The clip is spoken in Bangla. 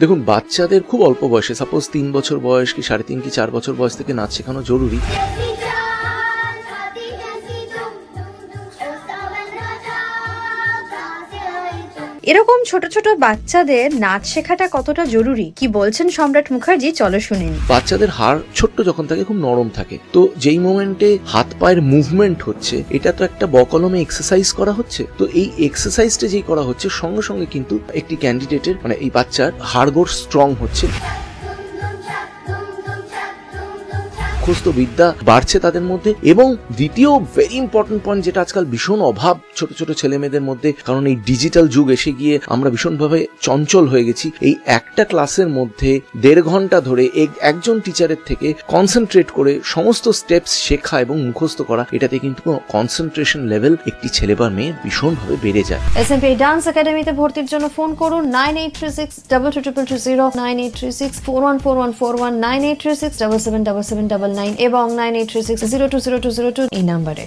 দেখুন, বাচ্চাদের খুব অল্প বয়সে, সাপোজ 3 বছর বয়স কি 3.5 কি 4 বছর বয়স থেকে নাচ শেখানো জরুরি। এরকম ছোট ছোট বাচ্চাদের নাচ শেখাটা কতটা জরুরি কি বলছেন সম্রাট মুখার্জি, চলো শুনেন। বাচ্চাদের হাড় ছোট্ট যখন থাকে খুব নরম থাকে, তো যেই মোমেন্টে হাত পায়ের মুভমেন্ট হচ্ছে এটা তো একটা বকলমে এক্সারসাইজ করা হচ্ছে। তো এই এক্সারসাইজটা যেই করা হচ্ছে সঙ্গে সঙ্গে কিন্তু একটি ক্যান্ডিডেটের মানে এই বাচ্চার হাড়গোড় স্ট্রং হচ্ছে, মুখস্থ বিদ্যা বাড়ছে তাদের মধ্যে। এবং দ্বিতীয় ভেরি ইম্পর্টেন্ট পয়েন্ট, যেটা আজকাল ভীষণ অভাব ছোট ছোট ছেলে মেয়েদের মধ্যে, কারণ এই ডিজিটাল যুগ এসে গিয়ে আমরা ভীষণভাবে চঞ্চল হয়ে গেছি। এই একটা ক্লাসের মধ্যে 1.5 ঘন্টা ধরে একজন টিচারের থেকে কনসেন্ট্রেট করে সমস্ত স্টেপস শেখা এবং মুখস্থ করা, এটাতে কিন্তু কনসেন্ট্রেশন লেভেল একটি ছেলে বা মেয়ের ভীষণভাবে বেড়ে যায়। এসএমপি ডান্স একাডেমিতে ভর্তির জন্য ফোন করুন 9836222220, 9836414141, 9836777799 এবং 9836020202 এই নাম্বারে।